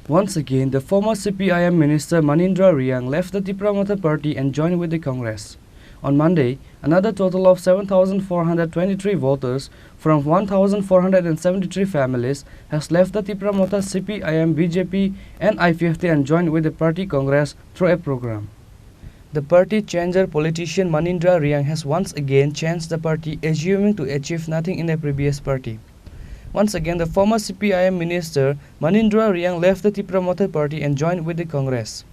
Once again, the former CPIM minister Manindra Riang left the Tripura Mata party and joined with the Congress. On Monday, another total of 7,423 voters from 1,473 families has left the Tripura Mata CPIM, BJP and IPFT and joined with the party Congress through a program. The party changer politician Manindra Riang has once again changed the party, assuming to achieve nothing in the previous party. Once again, the former CPIM minister Manindra Riang left the Tripura Mata party and joined with the Congress.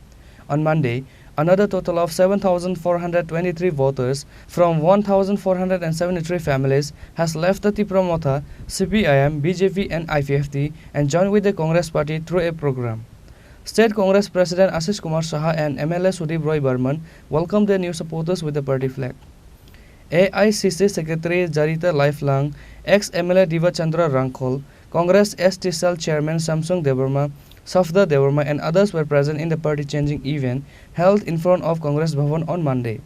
On Monday, another total of 7,423 voters from 1,473 families has left the Tripura Mata, CPIM, BJP and IPFT and joined with the Congress party through a program. State Congress President Ashish Kumar Saha and MLA Sudip Roy Burman welcomed their new supporters with the party flag. AICC Secretary Jarita Lifelang, ex-MLA Diva Chandra Rangkol, Congress ST Cell Chairman Samsung Devarma, Safda Devarma and others were present in the party-changing event held in front of Congress Bhavan on Monday.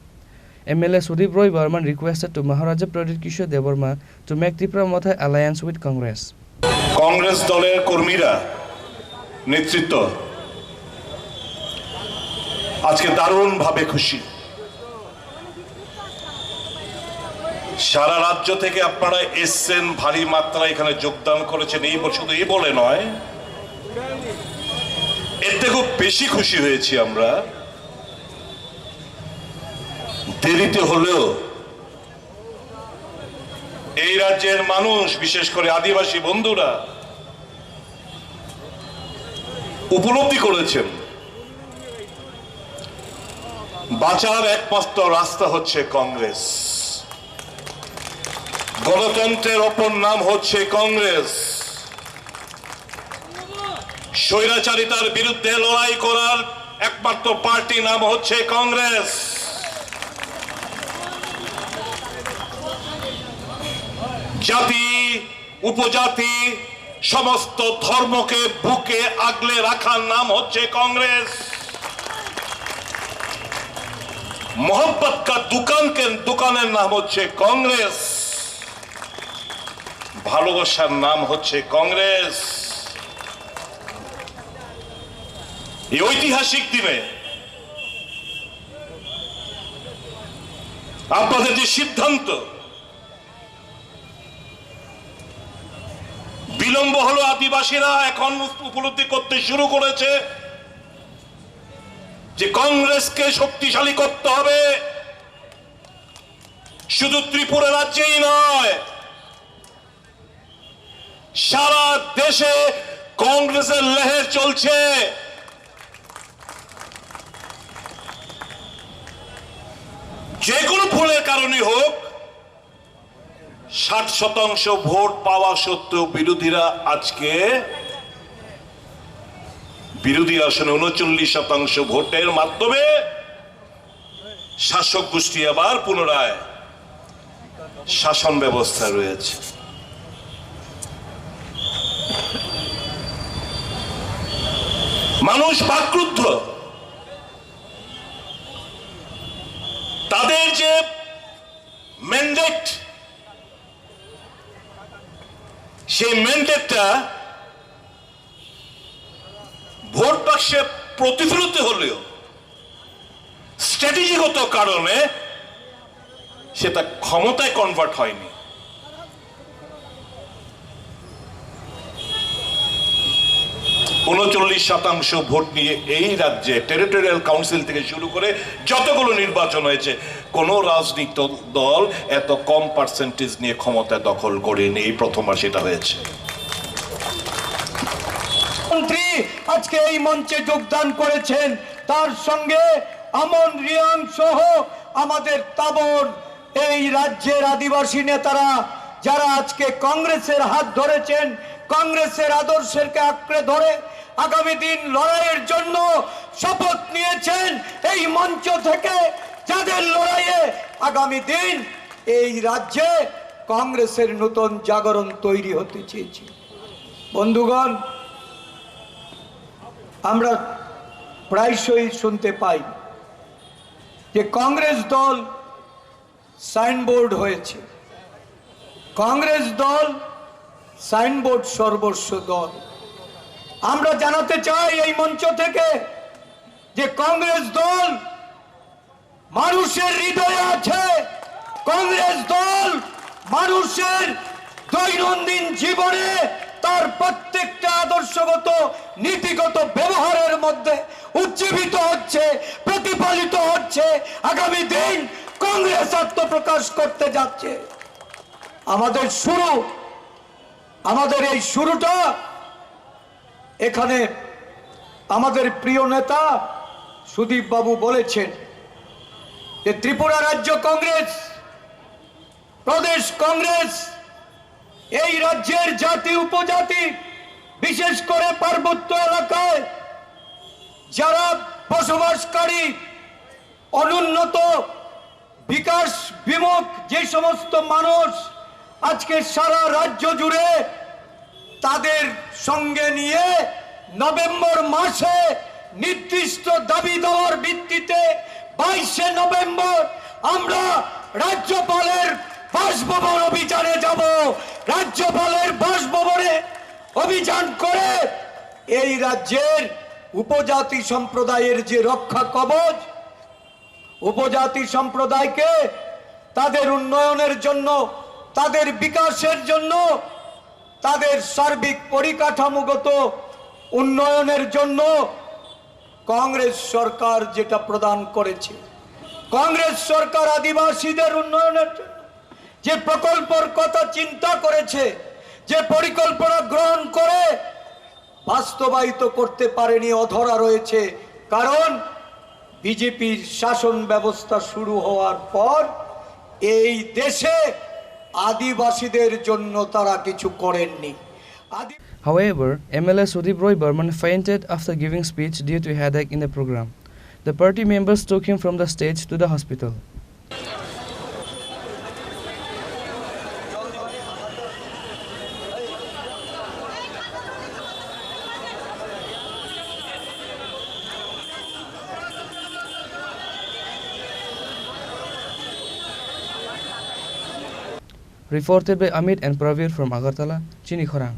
MLA Sudip Roy Burman requested to Maharaja Pradit Kishore Devarma to make Tripura Mata alliance with Congress. Congress দলের কর্মীরা নেতৃত্ব আজকে দারুণভাবে খুশি। সারা রাজ্য থেকে আপনারা এসেছেন, ভারী মাত্রায় এখানে যোগদান করেছেন। এই শুধু এই বলে নয়, এতে খুব বেশি খুশি হয়েছি আমরা। দেরিতে হলেও এই রাজ্যের মানুষ, বিশেষ করে আদিবাসী বন্ধুরা উপলব্ধি করেছেন বাঁচার একমাত্র রাস্তা হচ্ছে কংগ্রেস। গণতন্ত্রের অপর নাম হচ্ছে কংগ্রেস। স্বৈরাচারিতার বিরুদ্ধে লড়াই করার একমাত্র পার্টি নাম হচ্ছে কংগ্রেস। জাতি, উপজাতি, সমস্ত ধর্মকে বুকে আগলে রাখার নাম হচ্ছে কংগ্রেস। मोहब्बत का दुकाনের নাম হচ্ছে কংগ্রেস। ভালোবাসার নাম হচ্ছে কংগ্রেস। এই ঐতিহাসিক দিনে আপনাদের যে সিদ্ধান্ত, বিলম্ব হলো, আদিবাসীরা এখন উপলব্ধি করতে শুরু করেছে যে কংগ্রেসকে শক্তিশালী করতে হবে। শুধু ত্রিপুরা রাজ্যেই নয়, সারা দেশে কংগ্রেসের লহর চলছে। যে কোনো ভুলের কারণে হোক, 60% ভোট পাওয়া সত্ত্বেও বিরোধীরা আজকে বিরোধী আসনে 39% ভোটের মাধ্যমে শাসক গোষ্ঠী আবার পুনরায় শাসন ব্যবস্থা রয়েছে। মানুষ বাকরুদ্ধ। তাদের যে ম্যান্ডেট, সেই ম্যান্ডেটটা ভোট বাক্সে প্রতিফলিত হলেও স্ট্র্যাটেজিগত কারণে সেটা ক্ষমতায় কনভার্ট হয়নি। 39% ভোট নিয়ে এই রাজ্যে টেরিটোরিয়াল কাউন্সিল থেকে শুরু করে যতগুলো নির্বাচন হয়েছে, কোন রাজনৈতিক দল এত কম পার্সেন্টেজ নিয়ে ক্ষমতা দখল করেনি। এই প্রথমবার সেটা হয়েছে। মন্ত্রী আজকে এই মঞ্চে যোগদান করেছেন, তার সঙ্গে আমন রিয়াং সহ আমাদের তাবর এই রাজ্যের আদিবাসী নেতারা যারা আজকে কংগ্রেসের হাত ধরেছেন, কংগ্রেসের আদর্শকে আঁকড়ে ধরে আগামী দিন লড়াইয়ের জন্য শপথ নিয়েছেন। এই মঞ্চ থেকে যাদের লড়াইয়ে আগামী দিন এই রাজ্যে কংগ্রেসের নতুন জাগরণ তৈরি হতে চেয়েছে। বন্ধুগণ, আমরা প্রায়শই শুনতে পাই যে কংগ্রেস দল সাইনবোর্ড হয়েছে, কংগ্রেস দল সাইনবোর্ড সর্বস্ব দল। আমরা জানাতে চাই এই মঞ্চ থেকে যে কংগ্রেস দল মানুষের হৃদয়ে আছে, কংগ্রেস দল মানুষের দৈনন্দিন জীবনে তার প্রত্যেকটা আদর্শগত নীতিগত ব্যবহারের মধ্যে উজ্জীবিত হচ্ছে, প্রতিফলিত হচ্ছে। আগামী দিন কংগ্রেস আত্মপ্রকাশ করতে যাচ্ছে। আমাদের এই শুরুটা এখানে আমাদের প্রিয় নেতা সুদীপ বাবু বলেছেন যে ত্রিপুরা রাজ্য কংগ্রেস, প্রদেশ কংগ্রেস এই রাজ্যের জাতি উপজাতি, বিশেষ করে পার্বত্য এলাকায় যারা বসবাসকারী, অনুন্নত বিকাশ বিমুখ যে সমস্ত মানুষ আজকে সারা রাজ্য জুড়ে, তাদের সঙ্গে নিয়ে নভেম্বর মাসে নির্দিষ্ট দাবি দেওয়ার ভিত্তিতে 22শে নভেম্বর আমরা রাজ্যপালের বাসভবন অভিযানে যাব। রাজ্যপালের বাসভবনে অভিযান করে এই রাজ্যের উপজাতি সম্প্রদায়ের যে রক্ষা কবচ, উপজাতি সম্প্রদায়কে তাদের উন্নয়নের জন্য, তাদের বিকাশের জন্য, তাদের সার্বিক পরিকাঠামোগত উন্নয়নের জন্য কংগ্রেস সরকার যেটা প্রদান করেছে, কংগ্রেস সরকার আদিবাসীদের উন্নয়নের জন্য যে প্রকল্পের কথা চিন্তা করেছে, যে পরিকল্পনা গ্রহণ করে বাস্তবায়িত করতে পারেনি, অধরা রয়েছে। কারণ বিজেপির শাসন ব্যবস্থা শুরু হওয়ার পর এই দেশে আদিবাসীদের জন্য তারা কিছু করেননি। However, MLA Sudip Roy Burman fainted after giving speech due to headache in the program. The party members took him from the stage to the hospital. Reported by Amit and Pravir from Agartala, Chini Khorang.